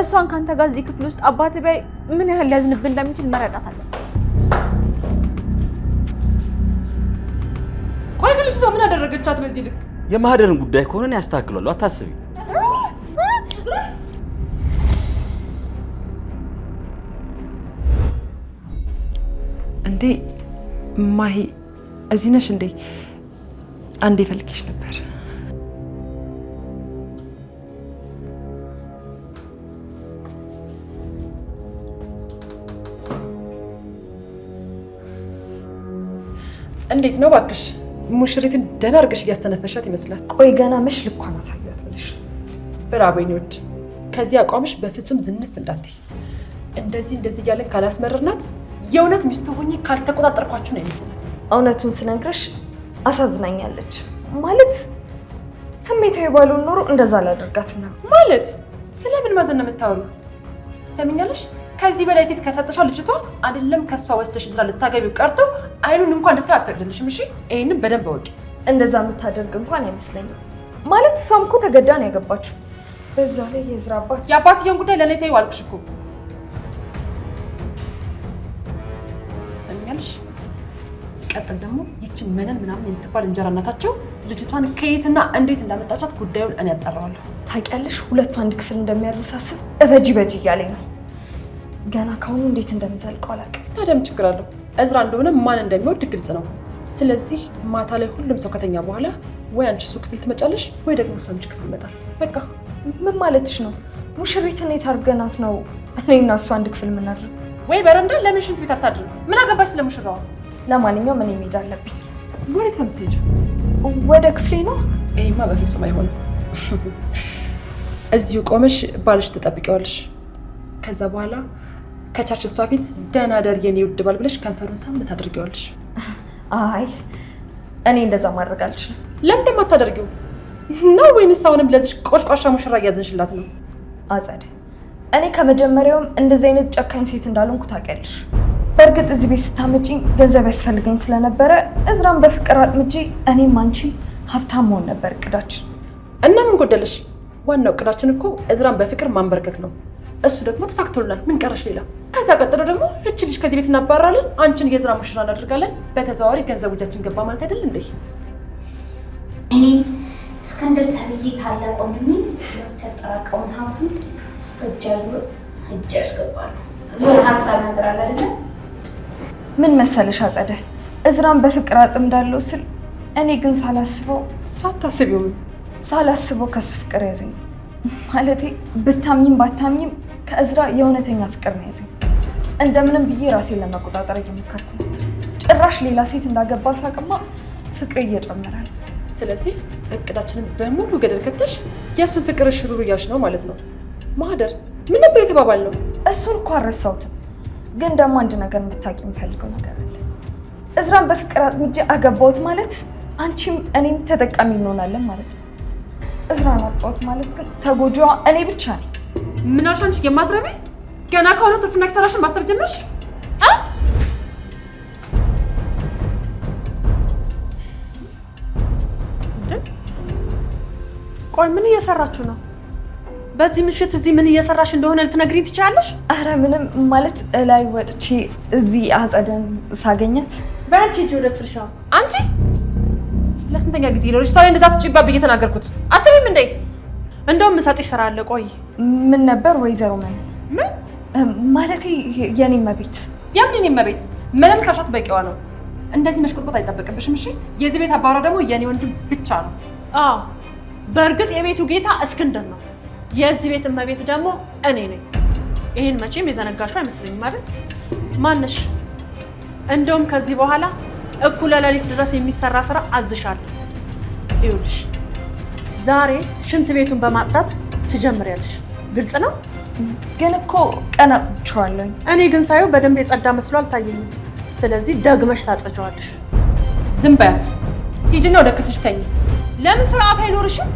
እሷን ካንተ ጋር እዚህ ክፍል ውስጥ አባት ባይ ምን ያህል ሊያዝንብን እንደሚችል መረዳት አለብን። ቆይ ግን ልጅቷ ምን አደረገቻት በዚህ ልክ? የማህደርን ጉዳይ ከሆነ ያስተካክላሉ፣ አታስቢ። እንዴ ማሂ እዚህ ነሽ እንዴ? አንዴ ፈልግሽ ነበር። እንዴት ነው ባክሽ? ሙሽሪትን ደህና አድርገሽ እያስተነፈሻት ይመስላል። ቆይ ገና መሽ ልኳን አሳያት ብለሽ ብራቦ ይወድ። ከዚህ አቋምሽ በፍጹም ዝንፍ እንዳትይ። እንደዚህ እያለን ካላስመረርናት የእውነት ሚስቱ ሆኜ ካልተቆጣጠርኳችሁ ነው የምትለው። እውነቱን ስነግርሽ አሳዝናኛለች። ማለት ስሜታዊ ባልሆን ኖሮ እንደዛ አላደርጋትም ነበር። ማለት ስለምን ማዘን ነው የምታወሩ? ሰሚኛለሽ? ከዚህ በላይ ፊት ከሰጠሻ ልጅቷ አይደለም ከሷ ወስደሽ እዝራ ልታገቢው ቀርቶ አይኑን እንኳን እንድታይ አትፈቅድልሽም። እሺ ይሄንን በደንብ አውቂ። እንደዛ የምታደርግ እንኳን አይመስለኝም። ማለት እሷም እኮ ተገዳ ነው ያገባችው። በዛ ላይ የእዝራ አባት የአባትየውን ጉዳይ ለእኔ ተይው አልኩሽ እኮ። ሰሚኛለሽ? ሲቀጥል ደግሞ ይችን መነን ምናምን የምትባል እንጀራ እናታቸው ልጅቷን ከየትና እንዴት እንዳመጣቻት ጉዳዩን እኔ ያጣራዋለሁ። ታውቂያለሽ፣ ሁለቱ አንድ ክፍል እንደሚያድሩ ሳስብ እበጂ እያለኝ ነው። ገና ካሁኑ እንዴት እንደምዘልቀው አላውቅም። ታዲያ ምን ችግር አለው? እዝራ እንደሆነ ማን እንደሚወድ ግልጽ ነው። ስለዚህ ማታ ላይ ሁሉም ሰው ከተኛ በኋላ ወይ አንቺ እሱ ክፍል ትመጫለሽ ወይ ደግሞ እሱ አንቺ ክፍል ይመጣል። በቃ ምን ማለትሽ ነው? ሙሽሪትን የት አድርገናት ነው እኔና እሱ አንድ ክፍል የምናድረው? ወይ በረንዳ ለምን ሽንት ቤት አታድርም? ምን አገባሽ ስለ ሙሽራዋ? ለማንኛውም እኔ መሄድ አለብኝ። ወዴት ነው የምትሄጂው? ወደ ክፍሌ ነው። ይሄማ በፍጹም አይሆንም። እዚሁ ቆመሽ ባልሽ ትጠብቂዋለሽ። ከዛ በኋላ ከቻርች እሷ ፊት ደህና ደር የኔ ውድ ባል ብለሽ ከንፈሩን ሳም ታደርጊዋለሽ። አይ እኔ እንደዛ ማድረግ አልችልም። ለምን እንደማታደርጊው ነው? ወይንስ አሁንም ለዚህ ቆሽቋሻ ሙሽራ እያዘንሽላት ነው? አጸደ፣ እኔ ከመጀመሪያውም እንደዚህ አይነት ጨካኝ ሴት እንዳልሆንኩ ታውቂያለሽ። በእርግጥ እዚህ ቤት ስታመጪኝ ገንዘብ ያስፈልገኝ ስለነበረ እዝራን በፍቅር አጥምጄ እኔም አንቺ ሀብታም መሆን ነበር እቅዳችን። እና ምን ጎደለሽ? ዋናው እቅዳችን እኮ እዝራን በፍቅር ማንበርከክ ነው። እሱ ደግሞ ተሳክቶልናል። ምን ቀረሽ ሌላ? ከዛ ቀጥሎ ደግሞ እቺ ልጅ ከዚህ ቤት እናባራለን፣ አንቺን የእዝራ ሙሽራ እናደርጋለን። በተዘዋዋሪ ገንዘቡ እጃችን ገባ ማለት አይደል እንዴ? እኔ እስክንድር ተብዬ ታላቅ ወንድሜ ያጠራቀውን ሀብቱን እጅ ያስገባሉ። ምን ሀሳብ ነበር አለ አይደል? ምን መሰለሽ አጸደ፣ እዝራን በፍቅር አጥምዳለሁ ስል እኔ ግን ሳላስበው ከሱ ፍቅር ያዘኝ። ማለቴ ብታምኝም ባታምኝም ከእዝራ የእውነተኛ ፍቅር ነው ያዘኝ። እንደምንም ብዬ ራሴን ለመቆጣጠር እየሞከርኩ ነው። ጭራሽ ሌላ ሴት እንዳገባ ሳቅማ ፍቅር እየጨመረ ነው። ስለዚህ እቅዳችንን በሙሉ ገደል ከተሽ የእሱን ፍቅር ሽሩሩ እያልሽ ነው ማለት ነው። ማህደር ምን ነበር የተባባልነው? እሱን እኮ አልረሳሁትም፣ ግን ደግሞ አንድ ነገር እንድታውቂ የምፈልገው ነገር አለ። እዝራን በፍቅር አጥምጄ አገባሁት ማለት አንቺም እኔም ተጠቃሚ እንሆናለን ማለት ነው። እዝራን አጣሁት ማለት ግን ተጎጂዋ እኔ ብቻ ነኝ። ምን አልሽ አንቺ የማትረቢ? ገና ከሆነ ትርፍና ኪሳራሽን ማሰብ ጀመርሽ? ቆይ ምን እየሰራችሁ ነው? በዚህ ምሽት እዚህ ምን እየሰራሽ እንደሆነ ልትነግሪኝ ትችያለሽ? አረ ምንም፣ ማለት ላይ ወጥቼ እዚህ አጸደን ሳገኛት በአንቺ እጅ ወደ ፍርሻው። አንቺ ለስንተኛ ጊዜ ነው ልጅቷ ላይ እንደዛ ትጭባ ብዬ ተናገርኩት? አስቢም እንዴ? እንደውም ምሰጥሽ ስራ አለ። ቆይ ምን ነበር ወይዘሮ ምን? ምን ማለቴ የኔ መቤት። የምን መቤት? ምንም ካልሻት በቂዋ ነው። እንደዚህ መሽቆጥቆጥ አይጠበቅብሽም። እሺ የዚህ ቤት አባራ ደግሞ የኔ ወንድም ብቻ ነው። አዎ በእርግጥ የቤቱ ጌታ እስክንድር ነው። የዚህ ቤት እመቤት ደግሞ እኔ ነኝ። ይሄን መቼም የዘነጋሽው አይመስለኝም አይደል? ማነሽ? እንደውም ከዚህ በኋላ እኩለ ሌሊት ድረስ የሚሰራ ስራ አዝሻለሁ። ይኸውልሽ ዛሬ ሽንት ቤቱን በማጽዳት ትጀምሪያለሽ። ግልጽ ነው? ግን እኮ ቀን አጽድቼዋለሁ። እኔ ግን ሳየው በደንብ የጸዳ መስሎ አልታየኝም። ስለዚህ ደግመሽ ታጸጂዋለሽ። ዝም በያት። ሂጂና ወደ ክፍልሽ ተኝ። ለምን ስርዓት አይኖርሽም?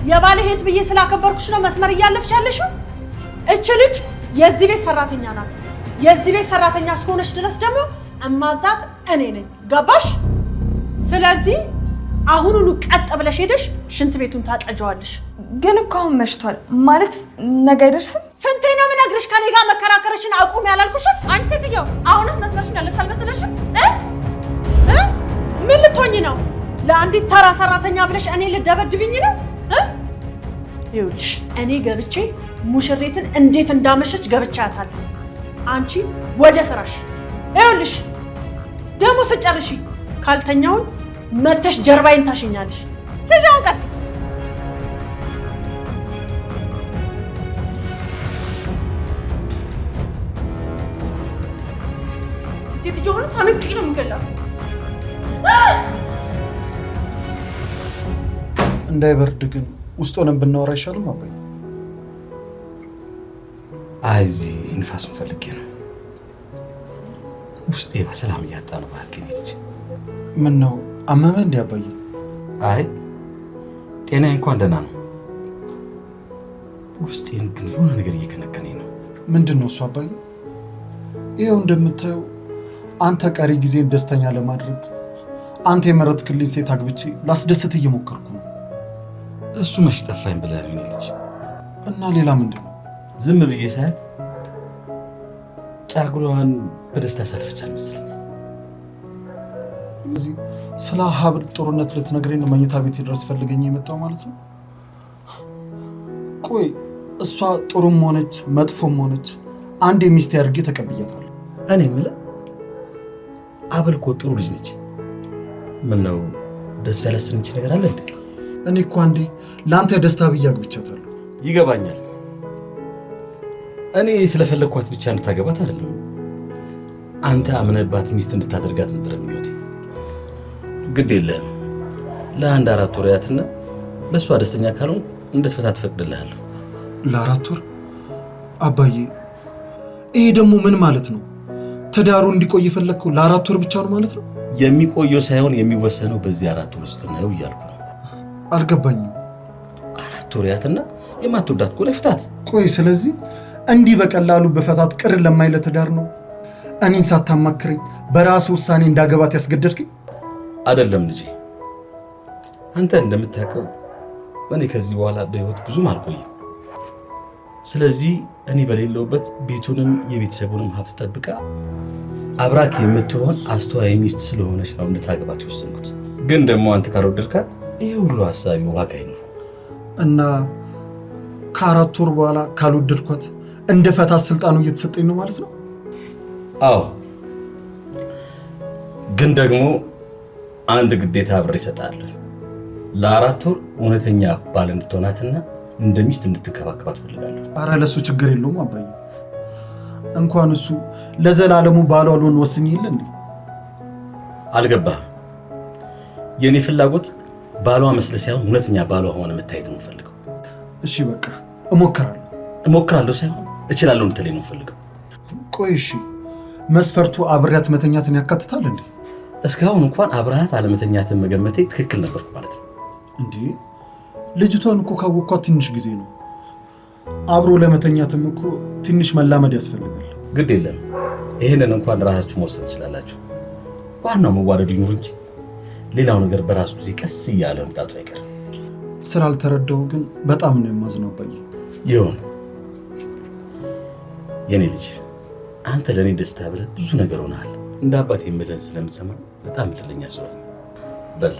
የባለ ሄት ብዬ ስላከበርኩሽ ነው መስመር እያለፍሽ ያለሽው? እች ልጅ የዚህ ቤት ሰራተኛ ናት። የዚህ ቤት ሰራተኛ እስከሆነች ድረስ ደግሞ እማዛት እኔ ነኝ። ገባሽ? ስለዚህ አሁኑኑ ቀጥ ብለሽ ሄደሽ ሽንት ቤቱን ታጸጂዋለሽ። ግን እኮ አሁን መሽቷል። ማለት ነገ አይደርስም? ስንቴ ብለሽ ከኔ ጋር መከራከርሽን አቁም ያላልኩሽ? አንቺ ሴትዮ አሁንስ መስመርሽን ያለፍሽ አልመሰለሽም? ምን ልትሆኚ ነው? ለአንዲት ተራ ሰራተኛ ብለሽ እኔ ልደበድብኝ ነው? ይኸውልሽ እኔ ገብቼ ሙሽሪትን እንዴት እንዳመሸች ገብቻ ያታለሁ። አንቺ ወደ ስራሽ። ይኸውልሽ ደግሞ ስጨርሺ ካልተኛውን መተሽ ጀርባዬን ታሽኛለሽ። ልጅ አውቀት ሴትዮ ሆነ ሳንቂ ነው የምገላት። እንዳይበርድ ግን ውስጥ ሆነን ብናወራ አይሻልም አባዬ? አይ እዚህ ንፋሱን ፈልጌ ነው። ውስጤ በሰላም እያጣ ነው። እባክህ ልጅ ምን ነው አመመ እንዴ አባዬ? አይ ጤናዬ እንኳን ደህና ነው። ውስጤን ግን የሆነ ነገር እየከነከነኝ ነው። ምንድን ነው እሱ አባዬ? ይኸው እንደምታየው አንተ ቀሪ ጊዜን ደስተኛ ለማድረግ አንተ የመረጥክልኝ ሴት አግብቼ ላስደስት እየሞከርኩ ነው። እሱ መች ጠፋኝ ብለህ ነው ልጅ? እና ሌላ ምንድን ነው? ዝም ብዬ ሳያት ጫጉላዋን በደስታ ሳልፈቻል መሰለኝ። እዚህ ስለ ሀብል ጥሩነት ልትነግረኝ መኝታ ቤት ድረስ ፈልገኝ የመጣው ማለት ነው? ቆይ እሷ ጥሩም ሆነች መጥፎም ሆነች አንድ የሚስቴ አድርጌ ተቀብያታለሁ። እኔ የምልህ አበል እኮ ጥሩ ልጅ ነች። ምነው ደስ ያለስንች ነገር አለ እንዴ? እኔ እኮ አንዴ ለአንተ ደስታ ብዬ አግብቻታለሁ። ይገባኛል። እኔ ስለፈለግኳት ብቻ እንድታገባት አይደለም፣ አንተ አምነባት ሚስት እንድታደርጋት ነበር የሚወቴ። ግድ የለህም ለአንድ 4 ወር ያትና በእሷ ደስተኛ ካልሆንክ እንድትፈታ ትፈቅድልሃለሁ። ለ4 ወር አባዬ? ይሄ ደግሞ ምን ማለት ነው? ትዳሩ እንዲቆይ የፈለግከው ለ4 ወር ብቻ ነው ማለት ነው? የሚቆየው ሳይሆን የሚወሰነው በዚህ 4 ወር ውስጥ ነው እያልኩ ነው። አልገባኝም። 4 ወር ያትና የማትወዳት ከሆነ ፍታት። ቆይ ስለዚህ እንዲህ በቀላሉ በፈታት ቅር ለማይለ ትዳር ነው እኔን ሳታማክረኝ በራሱ ውሳኔ እንዳገባት ያስገደድከኝ? አይደለም ልጄ፣ አንተ እንደምታውቀው እኔ ከዚህ በኋላ በህይወት ብዙም አልቆይም። ስለዚህ እኔ በሌለውበት ቤቱንም የቤተሰቡንም ሀብት ጠብቃ አብራክ የምትሆን አስተዋይ ሚስት ስለሆነች ነው እንድታገባት የወሰንኩት። ግን ደግሞ አንተ ካልወደድካት ይሄ ሁሉ ሀሳቢ ዋጋ አይኖርም። እና ከ4 ወር በኋላ ካልወደድኳት እንደ ፈታት ስልጣኑ እየተሰጠኝ ነው ማለት ነው? አዎ፣ ግን ደግሞ አንድ ግዴታ አብሬ እሰጥሃለሁ። ለ4 ወር እውነተኛ ባል እንድትሆናትና እንደ ሚስት እንድትንከባከባት ፈልጋለሁ። አረ ለሱ ችግር የለውም አባዬ። እንኳን እሱ ለዘላለሙ ባሏ ልሆን ወስኜ የለ እንዴ? አልገባህም? የኔ ፍላጎት ባሏ መስለ ሳይሆን እውነተኛ ባሏ ሆነ መታየት ነው የምፈልገው። እሺ በቃ እሞክራለሁ ሳይሆን እችላለሁ እንድትለኝ ነው የምፈልገው። ቆይ እሺ መስፈርቱ አብሬያት መተኛትን ያካትታል እንዴ? እስካሁን እንኳን አብረሃት አለመተኛትን መገመቴ ትክክል ነበርኩ ማለት ነው። እንዴ ልጅቷን እኮ ካወቅኳት ትንሽ ጊዜ ነው። አብሮ ለመተኛትም እኮ ትንሽ መላመድ ያስፈልጋል። ግድ የለም ይህንን እንኳን ራሳችሁ መወሰን ትችላላችሁ። ዋናው መዋደዱ ይኑር እንጂ ሌላው ነገር በራሱ ጊዜ ቀስ እያለ መምጣቱ አይቀርም። ስላልተረዳው ግን በጣም ነው የማዝነው አባዬ። ይሁን የኔ ልጅ፣ አንተ ለእኔ ደስታ ብለህ ብዙ ነገር ሆነሃል። እንደ አባት የምልህን ስለምትሰማ በጣም እድለኛ ሰው ነኝ። በል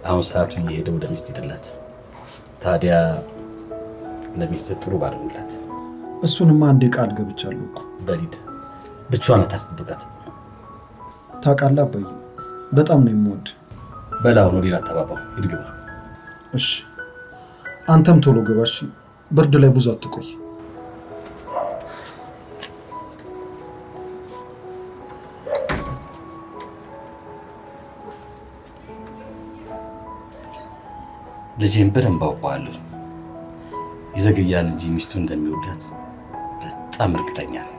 አሁን ሰዓቱ እየሄደ ወደ ሚስት ሂድላት። ታዲያ ለሚስት ጥሩ ባል ሁንላት። እሱንማ አንዴ ቃል ገብቻለሁ እኮ። በል ሂድ፣ ብቻዋን አታስጠብቃት። ታውቃለህ አባዬ በጣም ነው የምወድ። በል አሁን ወደ ሌላ አታባባው፣ ሂድ ግባ። እሺ አንተም ቶሎ ግባ እሺ። ብርድ ላይ ብዙ አትቆይ። ልጄን በደንብ አውቀዋለሁ። ይዘግያል እንጂ ሚስቱ እንደሚወዳት በጣም እርግጠኛ ነኝ።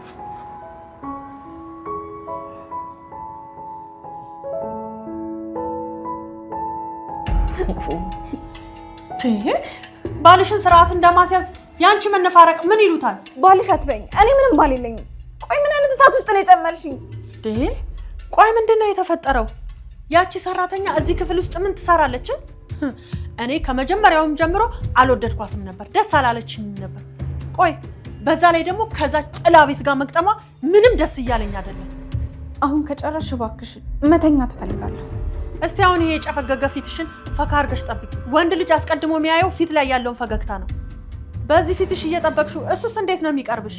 ባልሽን ስርዓት እንደማስያዝ ያንቺ መነፋረቅ ምን ይሉታል? ባልሽ አትበይኝ። እኔ ምንም ባል የለኝም። ቆይ ምን አይነት እሳት ውስጥ ነው የጨመርሽኝ? ቆይ ምንድን ነው የተፈጠረው? ያቺ ሰራተኛ እዚህ ክፍል ውስጥ ምን ትሰራለች? እኔ ከመጀመሪያውም ጀምሮ አልወደድኳትም ነበር፣ ደስ አላለችኝም ነበር። ቆይ በዛ ላይ ደግሞ ከዛ ጥላቢስ ጋር መቅጠማ ምንም ደስ እያለኝ አይደለም። አሁን ከጨረሽ እባክሽ መተኛ ትፈልጋለሁ። እስቲ አሁን ይሄ የጨፈገገ ፊትሽን ፈካ አድርገሽ ጠብቂ። ወንድ ልጅ አስቀድሞ የሚያየው ፊት ላይ ያለውን ፈገግታ ነው። በዚህ ፊትሽ እየጠበቅሽው እሱስ እንዴት ነው የሚቀርብሽ?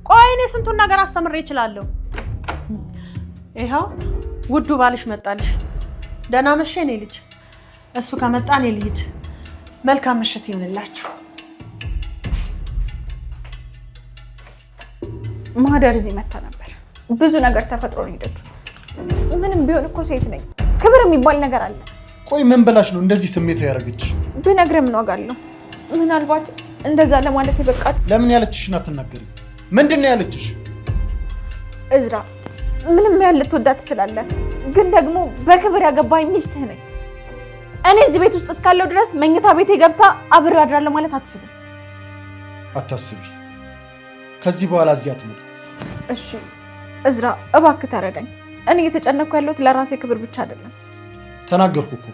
ቆይ እኔ ስንቱን ነገር አስተምሬ እችላለሁ። ይኸው ውዱ ባልሽ መጣልሽ። ደህና መሸ የኔ ልጅ። እሱ ከመጣ እኔ ልሂድ። መልካም ምሽት ይሁንላችሁ። ማህደር እዚህ መታ ነበር። ብዙ ነገር ተፈጥሮ ነው ሄደችው። ምንም ቢሆን እኮ ሴት ነኝ፣ ክብር የሚባል ነገር አለ። ቆይ ምን ብላሽ ነው እንደዚህ ስሜት ያደረገች? ብነግርህ ምን ዋጋ አለው? ምናልባት እንደዛ ለማለት ይበቃል። ለምን ያለችሽን አትናገሪም? ምንድን ነው ያለችሽ? እዝራ ምንም ያህል ልትወዳት ትችላለህ፣ ግን ደግሞ በክብር ያገባኝ ሚስትህ ነኝ። እኔ እዚህ ቤት ውስጥ እስካለው ድረስ መኝታ ቤቴ ገብታ አብሬ አድራለሁ ማለት አትችልም። አታስቢ፣ ከዚህ በኋላ እዚህ አትመጣም። እሺ እዝራ እባክህ ተረዳኝ። እኔ እየተጨነኩ ያለሁት ለራሴ ክብር ብቻ አይደለም። ተናገርኩ እኮ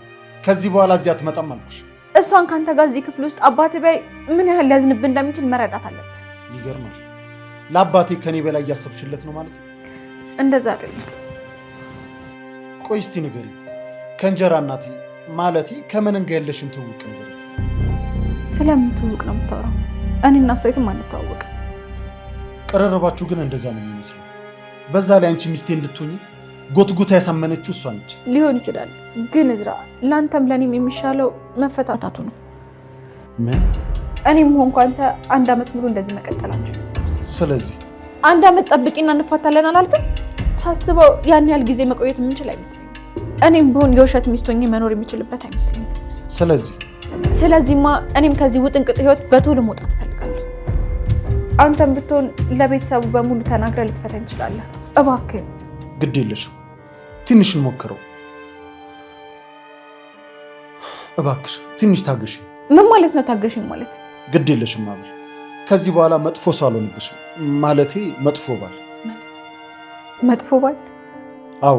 ከዚህ በኋላ እዚህ አትመጣም አልኩሽ። እሷን ካንተ ጋር እዚህ ክፍል ውስጥ አባቴ ባይ ምን ያህል ሊያዝንብህ እንደሚችል መረዳት አለብህ። ይገርማል። ለአባቴ ከኔ በላይ እያሰብሽለት ነው ማለት ነው? እንደዛ አይደለም። ቆይ እስቲ ንገሪኝ፣ ከእንጀራ እናቴ ማለቴ ከመንን ጋር ያለሽን ትውውቅ ንገሪኝ። ስለምን ትውውቅ ነው የምታወራው? እኔና እሷ የትም አንተዋወቅም። ቅርርባችሁ ግን እንደዛ ነው የሚመስለው። በዛ ላይ አንቺ ሚስቴ እንድትሆኚ ጎትጉታ ያሳመነችው እሷ ነች። ሊሆን ይችላል፣ ግን እዝራ ለአንተም ለእኔም የሚሻለው መፈታታቱ ነው። ምን? እኔም ሆንኩ አንተ 1 ዓመት ሙሉ እንደዚህ መቀጠል አንችልም። ስለዚህ 1 ዓመት ጠብቂና እንፋታለን አላልክም? ሳስበው ያን ያህል ጊዜ መቆየት የምንችል አይመስለኝም። እኔም ብሆን የውሸት ሚስት ሆኜ መኖር የሚችልበት አይመስለኝም። ስለዚህማ እኔም ከዚህ ውጥንቅጥ ህይወት በቶሎ መውጣት እፈልጋለሁ። አንተም ብትሆን ለቤተሰቡ በሙሉ ተናግረህ ልትፈታኝ ትችላለህ። እባክህ ግድ የለሽም፣ ትንሽ እንሞክረው። እባክሽ ትንሽ ታገሽ። ምን ማለት ነው ታገሽኝ ማለት? ግድ የለሽም አብር፣ ከዚህ በኋላ መጥፎ ሰው አልሆንብሽም። ማለቴ መጥፎ ባል። መጥፎ ባል? አዎ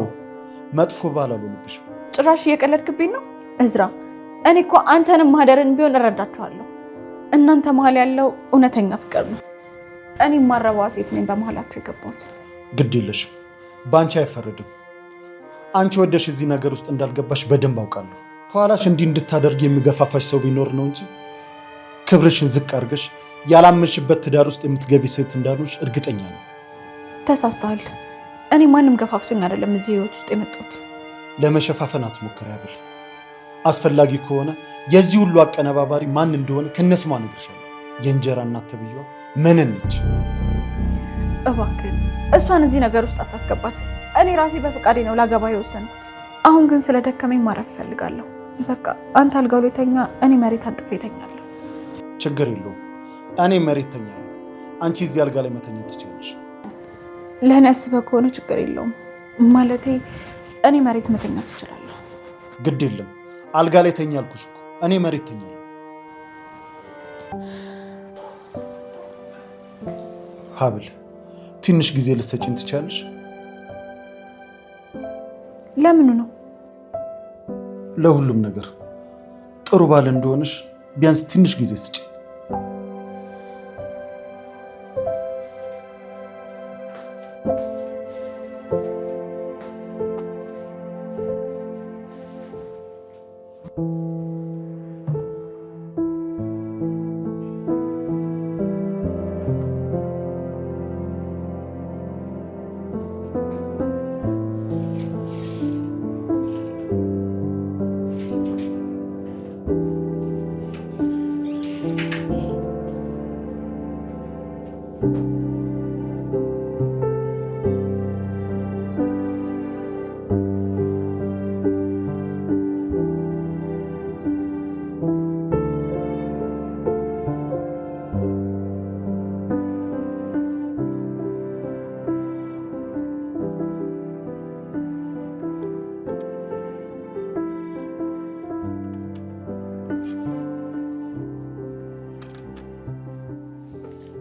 መጥፎ ባል አልሆንብሽም። ጭራሽ እየቀለድክብኝ ነው እዝራ። እኔ እኮ አንተንም ማህደርን ቢሆን እረዳችኋለሁ። እናንተ መሀል ያለው እውነተኛ ፍቅር ነው። እኔ ማረባ ሴት ነኝ በመሀላችሁ የገባሁት። ግድ የለሽም፣ በአንቺ አይፈረድም። አንቺ ወደሽ እዚህ ነገር ውስጥ እንዳልገባሽ በደንብ አውቃለሁ። ከኋላሽ እንዲህ እንድታደርግ የሚገፋፋሽ ሰው ቢኖር ነው እንጂ ክብርሽን ዝቅ አድርገሽ ያላመንሽበት ትዳር ውስጥ የምትገቢ ሴት እንዳልሆንሽ እርግጠኛ ነኝ። ተሳስተሃል። እኔ ማንም ገፋፍቶኝ አይደለም እዚህ ህይወት ውስጥ የመጣሁት። ለመሸፋፈን አትሞክሪ አብል። አስፈላጊ ከሆነ የዚህ ሁሉ አቀነባባሪ ማን እንደሆነ ከነስሟ እነግርሻለሁ። የእንጀራ እናት ተብዬዋ ምንን ነች? እባክህ እሷን እዚህ ነገር ውስጥ አታስገባት። እኔ ራሴ በፍቃዴ ነው ላገባ የወሰንኩት። አሁን ግን ስለደከመኝ ማረፍ እፈልጋለሁ። በቃ አንተ አልጋው ላይ ተኛ፣ እኔ መሬት አንጥፌ እተኛለሁ። ችግር የለውም፣ እኔ መሬት ተኛለሁ። አንቺ እዚህ አልጋ ላይ መተኛት ትችላለሽ። ለእኔ አስበህ ከሆነ ችግር የለውም። ማለቴ እኔ መሬት መተኛት እችላለሁ። ግድ የለም፣ አልጋ ላይ ተኛ አልኩሽ እኮ። እኔ መሬት ተኛለሁ። ሀብል ትንሽ ጊዜ ልትሰጪኝ ትችላለሽ? ለምኑ ነው? ለሁሉም ነገር ጥሩ ባል እንደሆነሽ ቢያንስ ትንሽ ጊዜ ስጪ።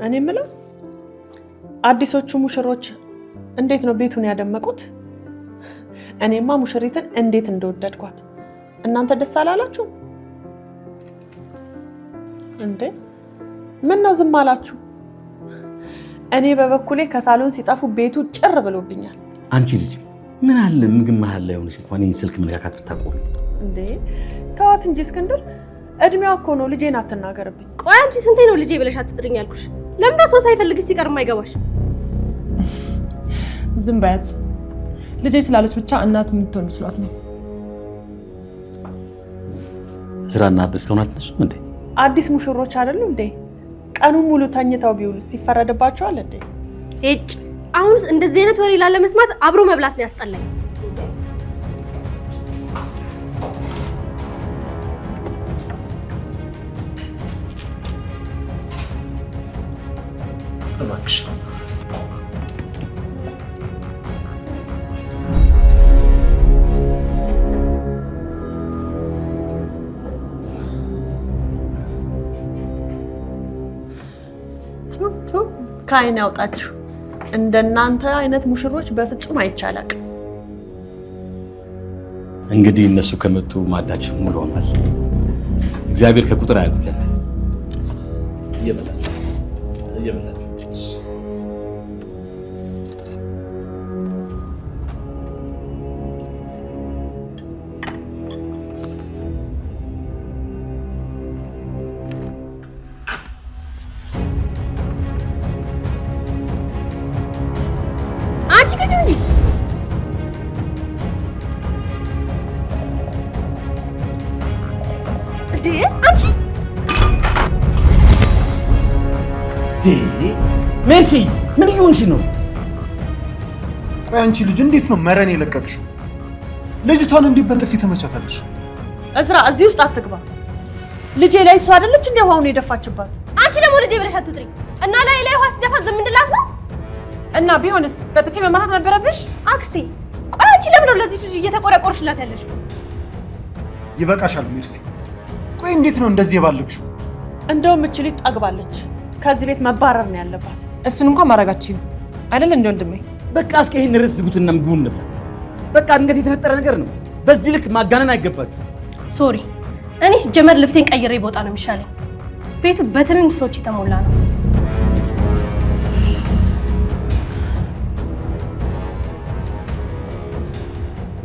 እኔ የምለው አዲሶቹ ሙሽሮች እንዴት ነው ቤቱን ያደመቁት? እኔማ ሙሽሪትን እንዴት እንደወደድኳት። እናንተ ደስ አላላችሁ እንዴ? ምን ነው ዝም አላችሁ? እኔ በበኩሌ ከሳሎን ሲጠፉ ቤቱ ጭር ብሎብኛል። አንቺ ልጅ ምን አለ ምግብ መሀል ላይ ሆነሽ እንኳን ይሄን ስልክ መነካካት ብታቆም እንዴ። ተዋት እንጂ እስክንድር፣ እድሜዋ እኮ ነው። ልጄን አትናገርብኝ። ቆይ አንቺ ስንቴ ነው ልጄ ብለሽ አትጥሪኝ ያልኩሽ? ለምን ሰው ሳይፈልግሽ ሲቀር የማይገባሽ? ዝም በያት። ልጄ ስላለች ብቻ እናት የምትሆን መስሏት ነው። ስራና አብስ ከሆነ አትነሱም እንዴ? አዲስ ሙሽሮች አይደሉ እንዴ? ቀኑን ሙሉ ተኝተው ቢውሉስ ይፈረድባቸዋል እንዴ? እጭ አሁንስ እንደዚህ አይነት ወሬ ላለ መስማት አብሮ መብላት ነው ያስጠላኝ። እባክሽ ከዓይን ያውጣችሁ። እንደናንተ አይነት ሙሽሮች በፍጹም አይቻላል። እንግዲህ እነሱ ከመጡ ማዳችን ሙሉ ሆኗል። እግዚአብሔር ከቁጥር አያጉለን። እየበላችሁ አንቺ ግድ እንጂ እንዴ አንቺ ሜርሲ ምን እየሆንሽ ነው? ቆይ አንቺ ልጅ እንዴት ነው መረን የለቀቅሽው? ልጅቷን እንዲህ በጥፊ ተመቻታለሽ? እዝራ እዚህ ውስጥ አትግባ። ልጄ ላይ እሷ አይደለች እንዴ ውሃውን የደፋችባት? አንቺ ደግሞ ልጄ ብለሽ አትጥሪ እና ላይ ውሃ ስደፋ ዝም እንድላት ነው? እና ቢሆንስ በጥፊ መማታት ነበረብሽ? አክስቴ ቆይ አንቺ ለምን ነው ለዚህ ልጅ እየተቆረቆርሽላት ያለሽው? ይበቃሻል ሜርሲ። ቆይ እንዴት ነው እንደዚህ የባለግሽው? እንደውም እቺ ልጅ ጠግባለች። ከዚህ ቤት መባረር ነው ያለባት። እሱን እንኳን ማረጋችሁ አይደል እንዴ ወንድሜ? በቃ እስኪ ይሄን ርዕስ ዝጉትና ምግቡን እንብላ። በቃ ድንገት የተፈጠረ ነገር ነው። በዚህ ልክ ማጋነን አይገባችሁ። ሶሪ እኔ ሲጀመር ልብሴን ቀይሬ ቦታ ነው የሚሻለኝ። ቤቱ በትንንሽ ሰዎች የተሞላ ነው።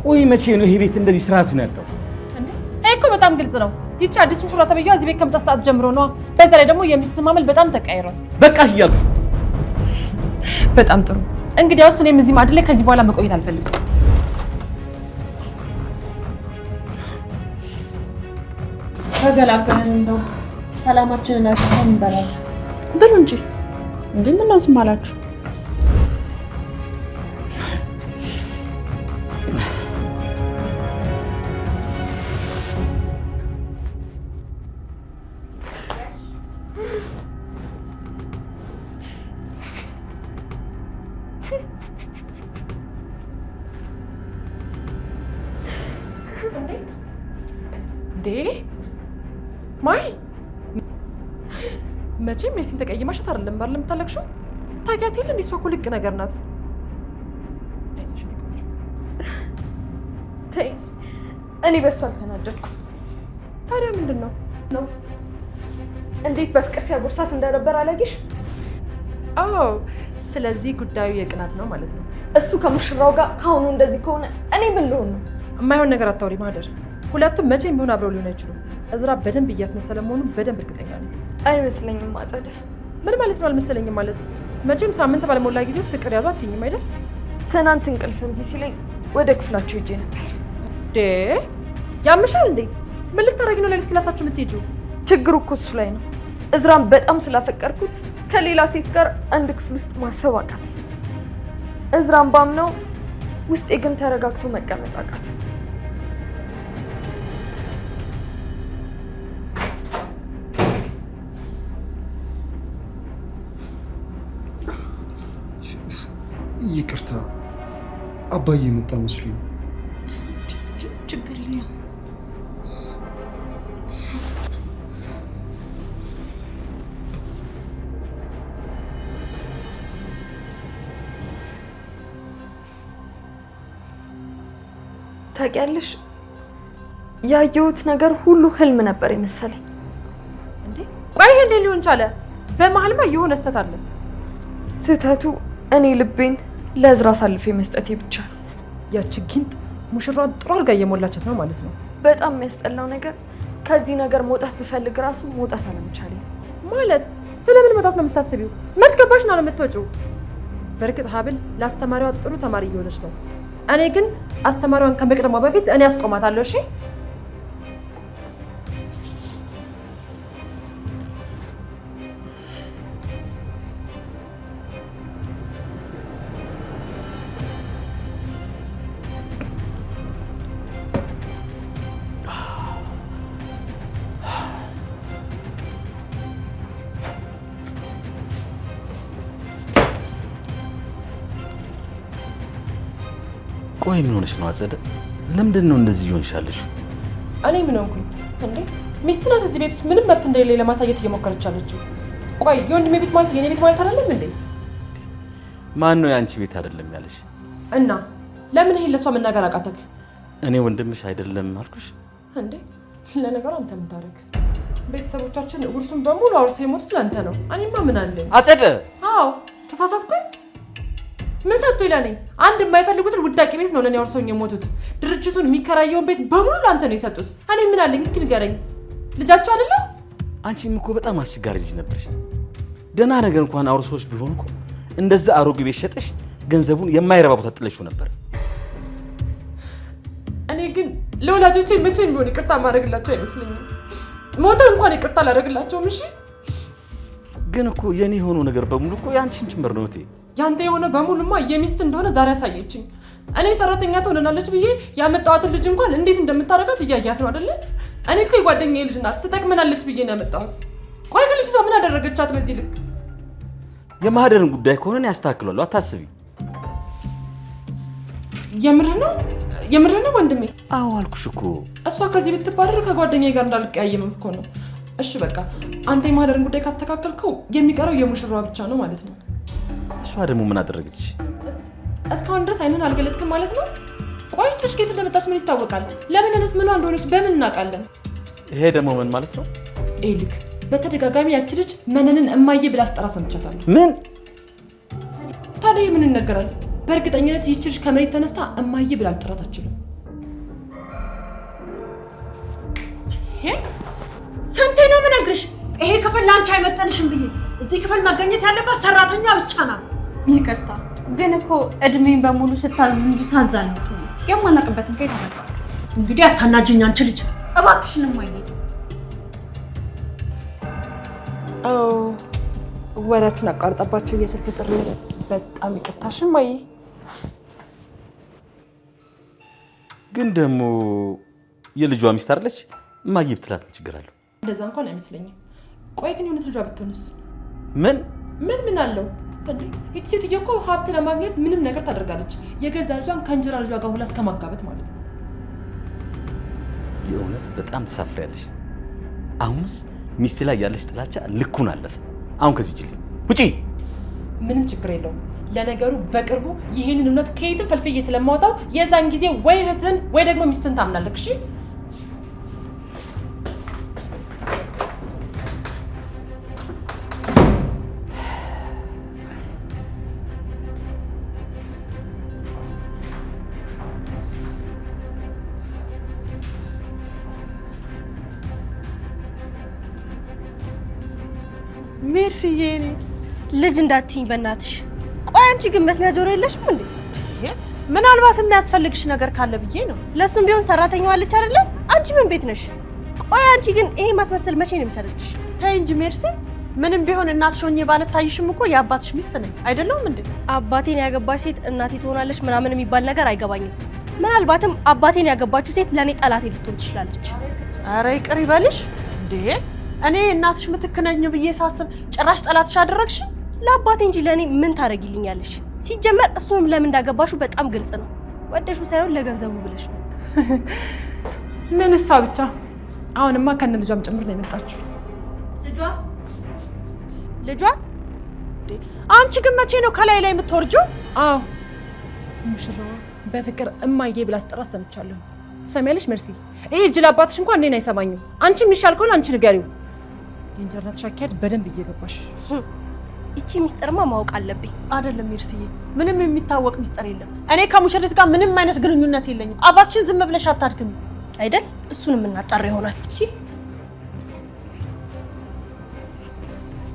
ቆይ መቼ ነው ይሄ ቤት እንደዚህ ስርዓቱን ያጣው? እንዴ ይሄ እኮ በጣም ግልጽ ነው። ይቺ አዲስ ሙሽራ ተብዬዋ እዚህ ቤት ከመጣች ሰዓት ጀምሮ ነው። በዛ ላይ ደግሞ የሚስት ማመል በጣም ተቀያይሯል። በቃሽ እያልኩሽ። በጣም ጥሩ። እንግዲያውስ እኔም እዚህ ማዕድ ላይ ከዚህ በኋላ መቆየት አልፈልግም። ተገላገለን። እንደው ሰላማችንን አጥተን እንበላለን። ብሉ እንጂ እንዴ ምን ነው ዝም አላችሁ? እንዴ ማይ መቼም ሜርሲን ተቀይማሻት አይደለም አይደል የምታለቅሽው? ታውቂያት የለ እንዴ? እሷ እኮ ልቅ ነገር ናት። ተይ እኔ በሷ አልተናደድኩም። ታዲያ ምንድን ነው? እንዴት በፍቅር ሲያጎርሳት እንደነበር አላየሽ? አዎ ስለዚህ ጉዳዩ የቅናት ነው ማለት ነው። እሱ ከሙሽራው ጋር ካሁኑ እንደዚህ ከሆነ እኔ ምን ልሆን ነው? የማይሆን ነገር አታውሪ ማህደር። ሁለቱም መቼም ቢሆን አብረው ሊሆን አይችሉም። እዝራ በደንብ እያስመሰለ መሆኑን በደንብ እርግጠኛ ነኝ። አይመስለኝም አጸደ። ምን ማለት ነው አልመሰለኝም ማለት? መቼም ሳምንት ባልሞላ ጊዜ ውስጥ ፍቅር ያዙ አትይኝም አይደል? ትናንት እንቅልፍ እምቢ ሲለኝ ወደ ክፍላቸው ሄጄ ነበር። ያምሻል እንዴ? ምን ልታረጊ ነው ሌሊት ክላሳችሁ የምትሄጂው? ችግሩ እኮ እሱ ላይ ነው። እዝራን በጣም ስላፈቀርኩት ከሌላ ሴት ጋር አንድ ክፍል ውስጥ ማሰብ አቃተኝ። እዝራን ባምነው ውስጤ ግን ተረጋግቶ መቀመጥ አቃተኝ። ይቅርታ አባዬ የመጣ መስሎኝ። ችግር የለም። ታውቂያለሽ፣ ያየሁት ነገር ሁሉ ህልም ነበር የመሰለኝ። እንዴ ቆይ ይሄ እንዴት ሊሆን ቻለ? በመሀልማ የሆነ ስህተት አለ። ስህተቱ እኔ ልቤን ለእዝራ አሳልፌ መስጠቴ ብቻ ነው። ያቺ ጊንጥ ሙሽራን ጥሩ አድርጋ እየሞላቻት ነው ማለት ነው። በጣም የሚያስጠላው ነገር ከዚህ ነገር መውጣት ብፈልግ ራሱ መውጣት አለመቻሌ ማለት። ስለምን መውጣት ነው የምታስቢው? መች ገባሽ ነው የምትወጪው? በእርግጥ ሀብል ለአስተማሪዋ ጥሩ ተማሪ እየሆነች ነው። እኔ ግን አስተማሪዋን ከመቅደሟ በፊት እኔ አስቆማታለሁ። እሺ ቆይ ምን ሆነሽ ነው አጸደ? ለምንድን ነው እንደዚህ ይሆንሻለሽ? እኔ ምን ሆንኩኝ እንዴ? ሚስት ናት እዚህ ቤት ውስጥ ምንም መብት እንደሌለ ለማሳየት እየሞከረች አለችው። ቆይ የወንድሜ ቤት ማለት የኔ ቤት ማለት አይደለም እንዴ? ማን ነው የአንቺ ቤት አይደለም ያለሽ? እና ለምን ይሄን ለሷ መናገር አቃተክ? እኔ ወንድምሽ አይደለም አልኩሽ እንዴ? ለነገሩ አንተ ምን ታደርግ? ቤተሰቦቻችን ውርሱን በሙሉ አውርሰው የሞቱት ለአንተ ነው። እኔማ ምን አለኝ? አጸደ! አዎ ተሳሳትኩኝ። ምን ሰጥቶኝ ለኔ? አንድ የማይፈልጉትን ውዳቂ ቤት ነው ለኔ አውርሰውኝ የሞቱት። ድርጅቱን የሚከራየውን ቤት በሙሉ አንተ ነው የሰጡት። እኔ ምን አለኝ? እስኪ ንገረኝ። ልጃቸው አይደለ? አንቺም እኮ በጣም አስቸጋሪ ልጅ ነበርሽ። ደህና ነገር እንኳን አውርሶች ቢሆን እኮ እንደዛ አሮጌ ቤት ሸጠሽ ገንዘቡን የማይረባ ቦታ ጥለሽው ነበር። እኔ ግን ለወላጆቼ መቼም ቢሆን ይቅርታ ማድረግላቸው አይመስለኝም። ሞተ እንኳን ይቅርታ አላደርግላቸውም። እሺ ግን እኮ የኔ የሆነው ነገር በሙሉ እኮ ያንቺም ጭምር ነው እቴ። ያንተ የሆነ በሙሉማ የሚስት እንደሆነ ዛሬ አሳየችኝ። እኔ ሰራተኛ ትሆነናለች ብዬ ያመጣኋትን ልጅ እንኳን እንዴት እንደምታረጋት እያያት ነው አይደለ? እኔ እኮ የጓደኛዬ ልጅ ናት ትጠቅመናለች ብዬ ነው ያመጣኋት። ቆይ ግን ልጅቷ ምን አደረገቻት በዚህ ልክ? የማህደርን ጉዳይ ከሆነ ያስተካክሏል፣ አታስቢ። የምርህ ነው ወንድሜ? አዎ አልኩሽ እኮ። እሷ ከዚህ ብትባረር ከጓደኛዬ ጋር እንዳልቀያየምም እኮ ነው። እሺ በቃ አንተ የማህደርን ጉዳይ ካስተካከልከው የሚቀረው የሙሽራዋ ብቻ ነው ማለት ነው። እሷ ደግሞ ምን አደረገች? እስካሁን ድረስ አይንን አልገለጥክም ማለት ነው? ቆይ እቺ ከየት እንደመጣች ምን ይታወቃል? ለምንስ ምኗ እንደሆነች በምን እናውቃለን? ይሄ ደግሞ ምን ማለት ነው? ኤልክ በተደጋጋሚ ያቺ ልጅ መነንን እማዬ ብላ አስጠራ ሰምቻታለሁ። ምን ታዲያ ምን ይነገራል? በእርግጠኝነት ይቺ ልጅ ከመሬት ተነስታ እማዬ ብላ አልጠራት አትችልም። ስንቴ ነው የምነግርሽ? ይሄ ክፍል ላንቺ አይመጠንሽም ብዬ። እዚህ ክፍል መገኘት ያለባት ሰራተኛ ብቻ ናት። ይቅርታ ግን እኮ እድሜን በሙሉ ስታዝዝ እንጂ ሳዛል ነው የማናውቅበትን ከየት አመጣው? እንግዲህ አታናጅኝ አንቺ ልጅ እባክሽን እማዬ። ወሬያችሁን አቋርጠባቸው የስልክ ጥሪ። በጣም ይቅርታሽ እማዬ። ግን ደግሞ የልጇ ሚስት አይደለች? እማዬ ብትላት ምን ችግር አለው? እንደዛ እንኳን አይመስለኝም። ቆይ ግን የሆነት ልጇ ብትሆንስ? ምን አለው እንዴ? ይቺ ሴትዮ እኮ ሀብት ለማግኘት ምንም ነገር ታደርጋለች። የገዛ ልጇን ከእንጀራ ልጇ ጋር ሁላ እስከማጋበት ማለት ነው። የእውነት በጣም ትሳፍሪያለሽ። አሁንስ ሚስቴ ላይ ያለሽ ጥላቻ ልኩን አለፈ። አሁን ከዚህ ጅልኝ ውጪ። ምንም ችግር የለውም። ለነገሩ በቅርቡ ይሄንን እውነት ከየትም ፈልፍዬ ስለማወጣው የዛን ጊዜ ወይ እህትን ወይ ደግሞ ሚስትን ታምናለህ። እሺ ሜርሲዬ እኔ ልጅ እንዳትይኝ በእናትሽ። ቆይ አንቺ ግን መስሚያ ጆሮ የለሽም እንዴ? ምናልባት የሚያስፈልግሽ ነገር ካለ ብዬ ነው። ለሱም ቢሆን ሰራተኛዋ አለች አይደለ? አንቺ ምን ቤት ነሽ? ቆይ አንቺ ግን ይሄ ማስመሰል መቼ ነው የሚሰለችሽ? ተይ እንጂ ሜርሲ፣ ምንም ቢሆን እናትሽ ሆኜ ባልታይሽም እኮ የአባትሽ ሚስት ነኝ አይደለም እንዴ? አባቴን ያገባች ሴት እናቴ ትሆናለች ምናምን የሚባል ነገር አይገባኝም። ምናልባትም አባቴን ያገባችው ሴት ለኔ ጠላቴ ልትሆን ትችላለች። አረ ይቅር ይበልሽ እንዴ! እኔ እናትሽ ምትክ ነኝ ብዬ ሳስብ ጭራሽ ጠላትሽ አደረግሽ። ለአባቴ እንጂ ለኔ ምን ታረጊልኛለሽ? ሲጀመር እሱንም ለምን እንዳገባሹ በጣም ግልጽ ነው። ወደሹ ሳይሆን ለገንዘቡ ብለሽ ነው። ምን እሷ ብቻ። አሁንማ ከነ ልጇም ጭምር ነው የመጣችው። ልጇ አንቺ ግን መቼ ነው ከላይ ላይ የምትወርጂው? አዎ ሙሽራዋ በፍቅር እማዬ ብላ አስጠራት ሰምቻለሁ። ትሰሚያለሽ መርሲ? ይሄ ጅል አባትሽ እንኳን እኔን አይሰማኝም። አንቺ የሚሻል ከሆነ አንቺ ንገሪው። የእንጀራ ተሻኪያድ በደንብ እየገባሽ። እቺ ሚስጥርማ ማወቅ አለብኝ። አይደለም ሜርሲዬ፣ ምንም የሚታወቅ ሚስጥር የለም። እኔ ከሙሽሪት ጋር ምንም አይነት ግንኙነት የለኝም። አባትሽን ዝም ብለሽ አታድክሚ አይደል? እሱንም እናጣራ ይሆናል። እሺ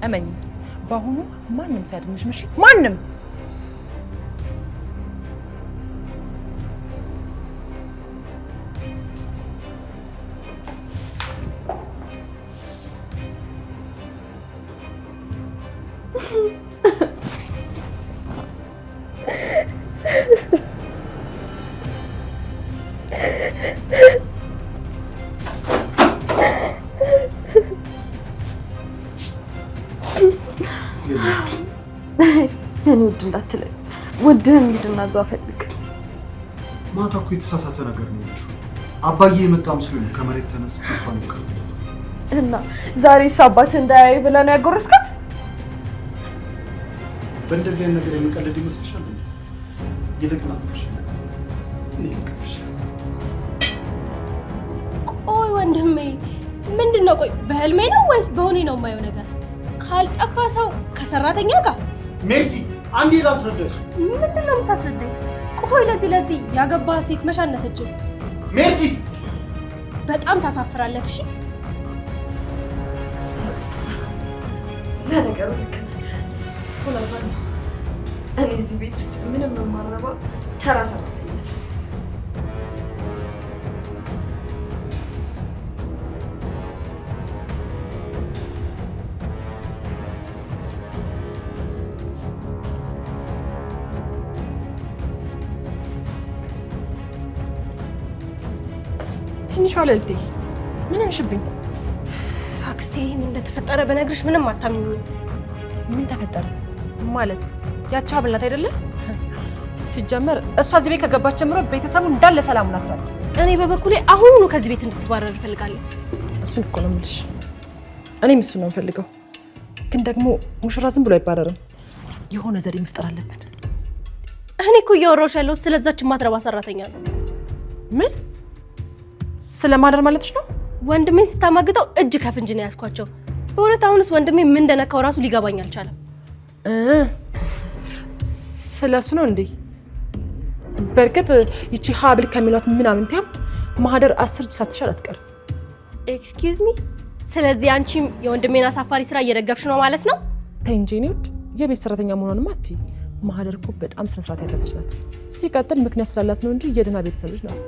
እመኝ፣ በአሁኑ ማንም ሳያድንሽ ምሽ ማንም እኔ ውድ እንዳትለኝ፣ ውድህን ሂድና እዛው ፈልግ። ማታ እኮ የተሳሳተ ነገር ነው ያልሽው። አባዬ የመጣ መስሎኝ ከመሬት ተነስቼ እሷን ከፍ እና ዛሬስ አባትህ እንዳያይ ብለህ ነው ያጎረስካት? በእንደዚህ አይነት ነገር የሚቀልድ ይመስልሻል? ይልቅ ናፍቀሽ እኔ ልቀፍሽ። ቆይ ወንድሜ ምንድን ነው? ቆይ በህልሜ ነው ወይስ በሆኔ ነው የማየው ነገር? ካልጠፋ ሰው ከሰራተኛ ጋር ሜርሲ፣ አንዴ ላስረዳሽ። ምንድን ነው የምታስረዳኝ? ቆይ ለዚህ ያገባት ሴት መሻነሰችው። ሜርሲ፣ በጣም ታሳፍራለህ። እሺ ለነገሩ ልክ ናት፣ እውነቷን ነው። እኔ እዚህ ቤት ውስጥ ምንም የማልረባ ተራ ሰራተኛ ነኝ። ትንሿ ልዕልቴ ምን እንሽብኝ? አክስቴ ምን እንደተፈጠረ በነግርሽ ምንም አታምኚኝ። ምን ተፈጠረ ማለት? ያቺ ሀብላት አይደለ? ሲጀመር እሷ እዚህ ቤት ከገባች ጀምሮ ቤተሰቡ እንዳለ ሰላሙን አጥቷል። እኔ በበኩሌ አሁኑኑ ከዚህ ቤት እንድትባረር እፈልጋለሁ። እሱን እኮ ነው የምልሽ። እኔም እሱን ነው የምፈልገው። ግን ደግሞ ሙሽራ ዝም ብሎ አይባረርም። የሆነ ዘዴ መፍጠር አለብን። እኔ እኮ እያወራሁሽ ያለሁት ስለዛች ማትረባ ሰራተኛ ነው። ምን ስለማደር ማለትሽ ነው? ወንድሜን ስታማግጠው እጅ ከፍንጅ ነው ያስኳቸው። በእውነት አሁንስ ወንድሜ ምን እንደነካው ራሱ ሊገባኝ አልቻለም። ስለሱ ነው እንዴ? በርግጥ ይቺ ሀብል ከሚሏት ምናምን ታም ማህደር 10 እጅ ሳትሻል አትቀርም። ኤክስኪውዝ ሚ፣ ስለዚህ አንቺም የወንድሜን አሳፋሪ ስራ እየደገፍሽ ነው ማለት ነው? ተይ እንጂ እኔ ውድ፣ የቤት ሰራተኛ መሆኗንም አትይ። ማህደር እኮ በጣም ስነ ስርዓት ያለች ናት። ሲቀጥል ምክንያት ስላላት ነው እንጂ የደህና ቤተሰብ ልጅ ናት።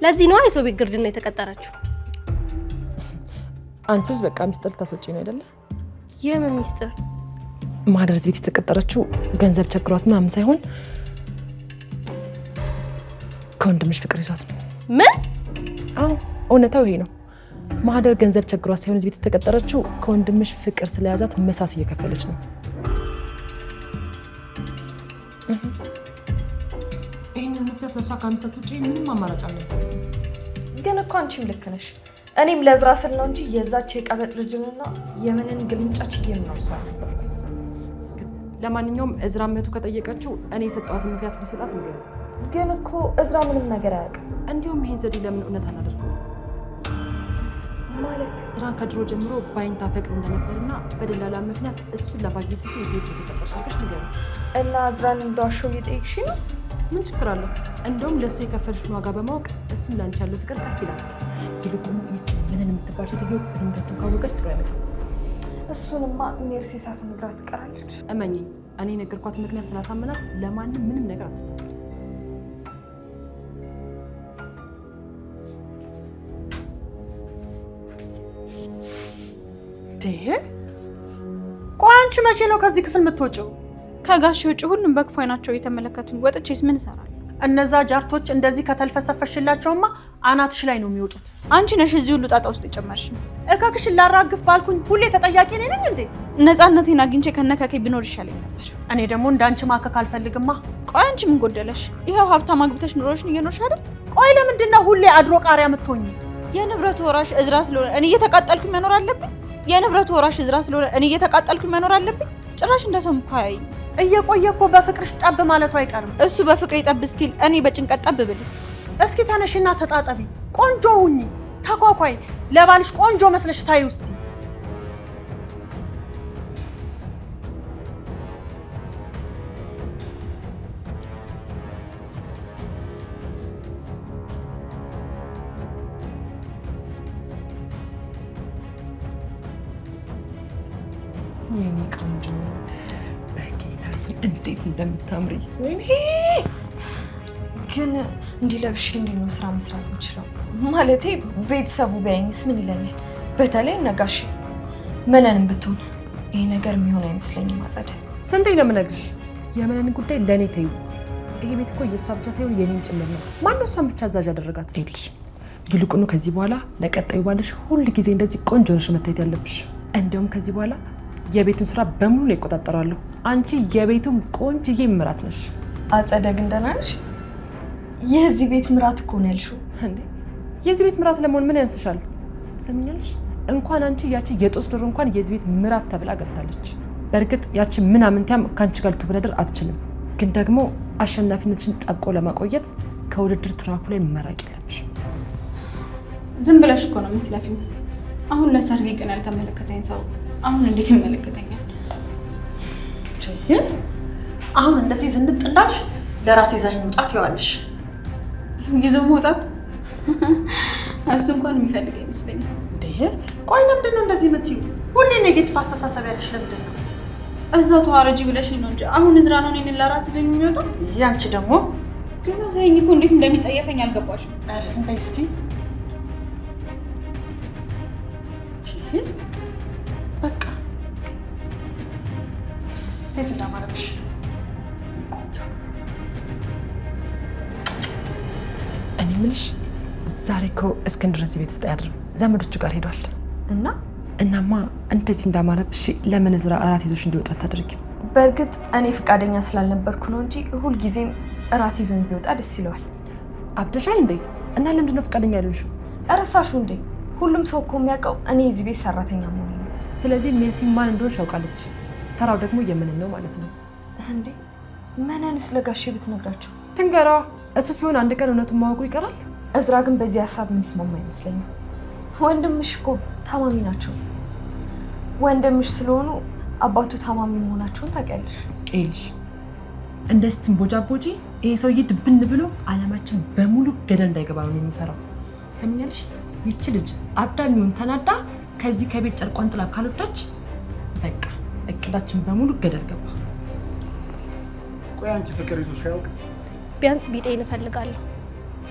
ለዚህ ነው የሰው ቤት ግርድና የተቀጠረችው። አንቺ ልጅ በቃ ሚስጥር ልታስወጪ ነው አይደለ? የምን ሚስጥር? ማህደር እዚህ ቤት የተቀጠረችው ገንዘብ ቸግሯት ምናምን ሳይሆን ከወንድምሽ ፍቅር ይዟት ነው። ምን? አዎ እውነታው ይሄ ነው። ማህደር ገንዘብ ቸግሯት ሳይሆን እዚህ ቤት የተቀጠረችው ከወንድምሽ ፍቅር ስለያዛት መሳስ እየከፈለች ነው። ይሄንን ምክንያት ለሷ ከመስጠት ውጪ ምንም አማራጭ አልነበረም። ግን እኮ አንቺም ልክ ነሽ። እኔም ለዝራ ስል ነው እንጂ የዛች የቀበጥ ልጅንና የምንን ግልምጫች የምነው ሰው ነበር። ለማንኛውም እዝራ መቱ ከጠየቀችው እኔ የሰጠኋትን ምክንያት ሊሰጣት ነገር። ግን እኮ እዝራ ምንም ነገር አያውቅም። እንዲሁም ይሄን ዘዴ ለምን እውነት አናደርገው? ማለት እዝራን ከድሮ ጀምሮ ባይንታ ፈቅድ እንደነበርና በደላላ ምክንያት እሱን ለማግኘት ስትይ ይዞት የተቀጠርሻለሽ ነገር እና እዝራን እንደዋሸው እየጠየቅሽ ነው? ምን ችግር አለው? እንደውም ለእሱ የከፈልሽውን ዋጋ በማወቅ እሱን ላንቺ ያለው ፍቅር ከፍ ይላል። ይልቁኑ ይቺ ምንን የምትባል ሴትዮ ግንኙነታችሁን ካወቀች ጥሩ አይመጣም። እሱንማ ሜርሲ ሳትነግራት ትቀራለች። እመኚኝ፣ እኔ የነገርኳት ምክንያት ስላሳመናት ለማንም ምንም ነገር አትነግርም። ቆይ አንቺ መቼ ነው ከዚህ ክፍል የምትወጪው? ከጋሽ ውጭ ሁሉም በክፉ አይናቸው የተመለከቱኝ። ወጥቼስ ምን እሰራለሁ? እነዛ ጃርቶች እንደዚህ ከተልፈሰፈሽላቸውማ አናትሽ ላይ ነው የሚወጡት። አንቺ ነሽ እዚህ ሁሉ ጣጣ ውስጥ የጨመርሽ። እካክሽን ላራግፍ ባልኩኝ ሁሌ ተጠያቂ እኔ ነኝ እንዴ? ነፃነቴን አግኝቼ ከነካኬ ቢኖር ይሻለኝ ነበር። እኔ ደግሞ እንዳንቺ ማከክ አልፈልግማ። ቆይ አንቺ ምን ጎደለሽ? ይኸው ሀብታም አግብተሽ ኑሮሽን እየኖርሽ አይደል? ቆይ ለምንድን ነው ሁሌ አድሮ ቃሪያ የምትሆኝ? የንብረቱ ወራሽ እዝራ ስለሆነ እኔ እየተቃጠልኩኝ መኖር አለብኝ? የንብረቱ ወራሽ እዝራ ስለሆነ እኔ እየተቃጠልኩኝ መኖር አለብኝ? ጭራሽ እንደሰሙ እኮ አያይኝ። እየቆየ እኮ በፍቅርሽ ጠብ ማለቱ አይቀርም። እሱ በፍቅር ጠብ እስኪል እኔ በጭንቀት ጠብ ብልስ? እስኪ ተነሽና ተጣጠቢ፣ ቆንጆ ሁኚ፣ ተኳኳይ፣ ለባልሽ ቆንጆ መስለሽ ታይ ውስጥ እንዴት እንደምታምሪ! ወይኔ ግን እንዲለብሽ እንዴት ነው ስራ መስራት የምችለው? ማለቴ ቤተሰቡ ቢያይኝስ ምን ይለኛል? በተለይ ነጋሽ መነንም ብትሆን ይሄ ነገር የሚሆን አይመስለኝም። አጸደ ስንቴ ነው የምነግርሽ? የመነን ጉዳይ ለእኔ ተይው። ይሄ ቤት እኮ የእሷ ብቻ ሳይሆን የኔም ጭምር ነው። ማነው እሷን ብቻ አዛዥ ያደረጋት? ይልሽ ይልቁኑ ከዚህ በኋላ ለቀጣዩ ባልሽ ሁል ጊዜ እንደዚህ ቆንጆ ነሽ መታየት ያለብሽ። እንዲያውም ከዚህ በኋላ የቤቱን ስራ በሙሉ ይቆጣጠራለሁ። አንቺ የቤቱም ቆንጅዬ ምራት ነሽ። አጸደ ግን ደህና ነሽ? የዚህ ቤት ምራት እኮ ነው ያልሽው እንዴ? የዚህ ቤት ምራት ለመሆን ምን ያንስሻል? ትሰሚኛለሽ? እንኳን አንቺ ያቺ የጦስ ዶሮ እንኳን የዚህ ቤት ምራት ተብላ ገብታለች። በእርግጥ ያቺ ምናምንቲያም ከአንቺ ጋር ልትወዳደር አትችልም። ግን ደግሞ አሸናፊነትሽን ጠብቆ ለማቆየት ከውድድር ትራኩ ላይ መራቅ የለብሽ። ዝም ብለሽ እኮ ነው የምትለፊው። አሁን ለሰርጌ ቀን ያልተመለከተኝ ሰው አሁን እንዴት ይመለከተኛል? አሁን እንደዚህ ዝንጥ እንዳልሽ ለራት ይዛኝ መውጣት ይዋልሽ። ይዞ መውጣት እሱ እንኳን የሚፈልግ አይመስለኝም። እንዴ ቆይ ለምንድን ነው እንደዚህ የምትይው? ሁሌ ኔጌቲቭ አስተሳሰብ ያለሽ ለምንድን ነው? እዛው ተዋረጂ ብለሽኝ ነው እንጂ አሁን እዝራ ነው እኔን ለራት ይዞኝ የሚወጣው። ያንቺ ደግሞ ገና ሳይኝ እኮ እንዴት እንደሚጸየፈኝ አልገባሽም። ኧረ ዝም በይ እስኪ። በቃ ቤት እንዳማረብሽ እኔ የምልሽ ዛሬ እኮ እስክንድር እዚህ ቤት ውስጥ አያድርም፣ ዘመዶቹ ጋር ሄዷል። እናማ እንደዚህ እንዳማረብሽ ለምን እዝራ እራት ይዞሽ እንዲወጣ ታደርጊው? በእርግጥ እኔ ፈቃደኛ ስላልነበርኩ ነው እንጂ ሁልጊዜም እራት ይዞኝ ቢወጣ ደስ ይለዋል። አብደሻል እንዴ? እና ለምንድን ነው ፈቃደኛ ያልሆንሽው? እረሳሹ እንዴ? ሁሉም ሰው እኮ የሚያውቀው እኔ የዚህ ቤት ሰራተኛ መሆኔ ነው። ስለዚህ ሜርሲ ማን እንደሆንሽ ያውቃለች። ተራው ደግሞ የምንን ነው ማለት ነው እንዴ? መነንስ ለጋሼ ብትነግራቸው? ትንገራ። እሱስ ቢሆን አንድ ቀን እውነቱን ማወቁ ይቀራል። እዝራ ግን በዚህ ሀሳብ የሚስማማ አይመስለኝም። ወንድምሽ እኮ ታማሚ ናቸው። ወንድምሽ ስለሆኑ አባቱ ታማሚ መሆናቸውን ታውቂያለሽ። ይልሽ እንደዚህ ትንቦጃቦጂ ይሄ ሰውዬ ድብን ብሎ አላማችን በሙሉ ገደል እንዳይገባ ነው የሚፈራው። ሰምኛለሽ? ይቺ ልጅ አብዳ የሚሆን ተናዳ ከዚህ ከቤት ጨርቋን ጥላ ካልወጣች በቃ እቅዳችን በሙሉ ገደል ገባ። ቆይ አንቺ ፍቅር ይዞሽ አያውቅም? ቢያንስ ቢጤ እንፈልጋለሁ።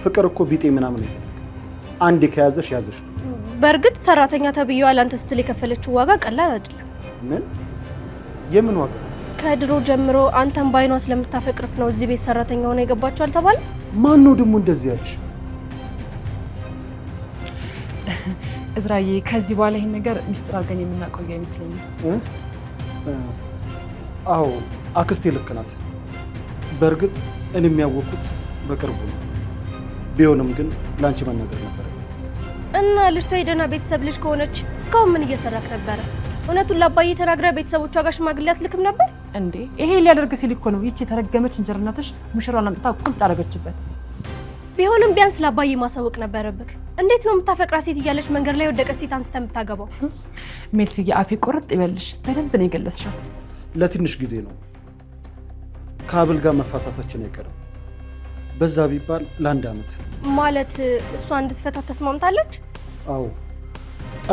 ፍቅር እኮ ቢጤ ምናምን አይፈልግም። አንዴ ከያዘሽ ያዘሽ ነው። በእርግጥ ሰራተኛ ተብዬዋ ለአንተ ስትል የከፈለችው ዋጋ ቀላል አይደለም። ምን? የምን ዋጋ? ከድሮ ጀምሮ አንተን ባይኗ ስለምታፈቅርህ ነው እዚህ ቤት ሰራተኛ ሆነ የገባችው አልተባለ? ማን ነው ደግሞ እንደዚህ ያለሽ? እዝራዬ ከዚህ በኋላ ይሄን ነገር ሚስጥር አድርገን የምናቆየው አይመስለኝም። አዎ አክስቴ ልክ ናት። በእርግጥ እኔ የሚያወቅኩት በቅርቡ ነው። ቢሆንም ግን ላንቺ መናገር ነበር። እና ልጅቷ የደህና ቤተሰብ ልጅ ከሆነች እስካሁን ምን እየሰራክ ነበረ? እውነቱን ለአባዬ ተናግራ ቤተሰቦቿ ጋር ሽማግሌ አትልክም ነበር እንዴ? ይሄ ሊያደርግ ሲል እኮ ነው ይቺ የተረገመች እንጀራ እናትሽ ሙሽራን አምጥታ ቁጭ አደረገችበት። ቢሆንም ቢያንስ ለአባዬ ማሳወቅ ነበረብክ። እንዴት ነው የምታፈቅራ ሴት እያለች መንገድ ላይ ወደቀ ሴት አንስተ የምታገባው? ሜልትዬ አፌ ቁርጥ ይበልሽ። በደንብ ነው የገለጽሻት። ለትንሽ ጊዜ ነው ከአብል ጋር መፋታታችን አይቀርም። በዛ ቢባል ለ1 ዓመት ማለት እሷ እንድትፈታት ተስማምታለች? አዎ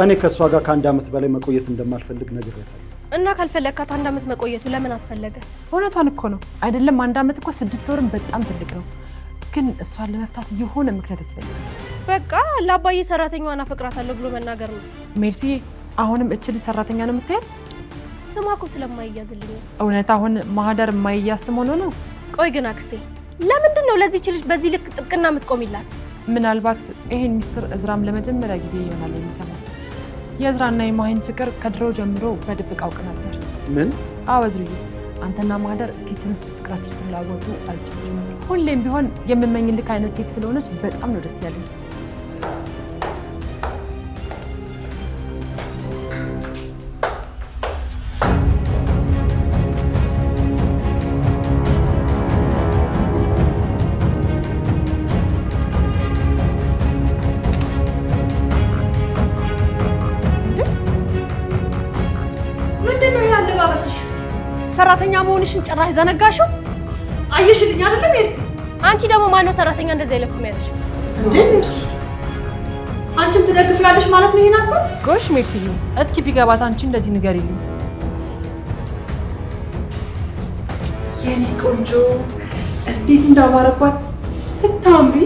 እኔ ከእሷ ጋር ከ1 ዓመት በላይ መቆየት እንደማልፈልግ ነግሬያታለሁ። እና ካልፈለግካት 1 ዓመት መቆየቱ ለምን አስፈለገ? እውነቷን እኮ ነው አይደለም? 1 ዓመት እኮ 6 ወርም በጣም ትልቅ ነው። ግን እሷን ለመፍታት የሆነ ምክንያት ያስፈልጋል። በቃ ለአባዬ ሰራተኛዋን አፈቅራታለሁ ብሎ መናገር ነው። ሜርሲ አሁንም እች ልጅ ሰራተኛ ነው የምታያት? ስሟ እኮ ስለማይያዝልኝ። እውነት አሁን ማህደር የማይያዝ ስም ሆኖ ነው? ቆይ ግን አክስቴ ለምንድን ነው ለዚህች ልጅ በዚህ ልክ ጥብቅና የምትቆሚላት? ምናልባት ይሄን ሚስጥር እዝራም ለመጀመሪያ ጊዜ ይሆናል የሚሰማው። የእዝራና የማሂን ፍቅር ከድሮ ጀምሮ በድብቅ አውቅ ነበር። ምን? አዎ እዝርዬ፣ አንተና ማህደር ኪችን ውስጥ ፍቅራችሁ ስትላወጡ አልጨም። ሁሌም ቢሆን የምመኝልክ አይነት ሴት ስለሆነች በጣም ነው ደስ ያለኝ። ሰራተኛ መሆንሽን ጭራሽ ዘነጋሽው። አየሽልኝ አይደል ሜርሲ? አንቺ ደግሞ ማነው ሰራተኛ እንደዛ ይለብስ የሚያለሽ? እንዴ ሜርሲ አንቺም ትደግፊያለሽ ማለት ነው ይሄን ሀሳብ? ጎሽ ሜርሲ፣ እስኪ ቢገባት አንቺ እንደዚህ ንገሪልኝ። የኔ ቆንጆ እንዴት እንዳማረባት ስታምሪ!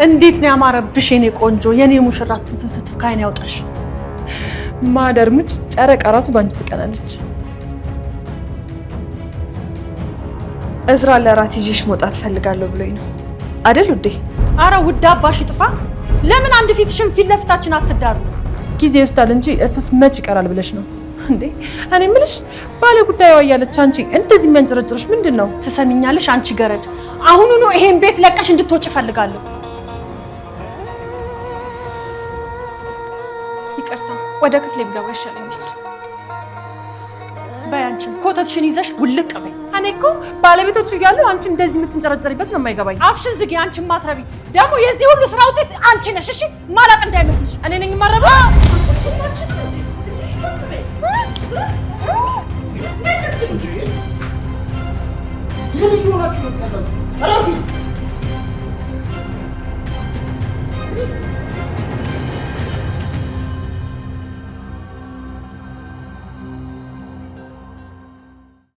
እንዴት ነው ያማረብሽ የኔ ቆንጆ፣ የኔ ሙሽራት ትትት ካይን ያውጣሽ። ማደር ሙጭ ጨረቃ ራሱ ባንቺ ትቀናለች። እዝራ ለራት ይዤሽ መውጣት ፈልጋለሁ ብሎኝ ነው አይደል ውዴ? አረ ውድ አባሽ ይጥፋ። ለምን አንድ ፊትሽን ፊት ለፊታችን አትዳሩ? ጊዜ ይወስዳል እንጂ እሱስ መች ይቀራል ብለሽ ነው እንዴ? እኔ ምልሽ ባለ ጉዳዩ ያለች አንቺ እንደዚህ የሚያንጨረጭርሽ ምንድን ነው? ትሰሚኛለሽ አንቺ ገረድ፣ አሁኑኑ ይሄን ቤት ለቀሽ እንድትወጪ ፈልጋለሁ። ይቅርታ፣ ወደ ክፍሌ ብገባ ይሻለኛል። በይ አንቺ ኮተትሽን ይዘሽ ውልቅ በይ። እኔ እኮ ባለቤቶቹ እያሉ አንቺ እንደዚህ የምትንጨረጨሪበት ነው የማይገባኝ። አፍሽን ዝጊ አንቺ ማትረቢ። ደግሞ የዚህ ሁሉ ስራ ውጤት አንቺ ነሽ። እሺ ማላቅ እንዳይመስልሽ። እኔ ነኝ የማረባ። ምን እየሆናችሁ ነው?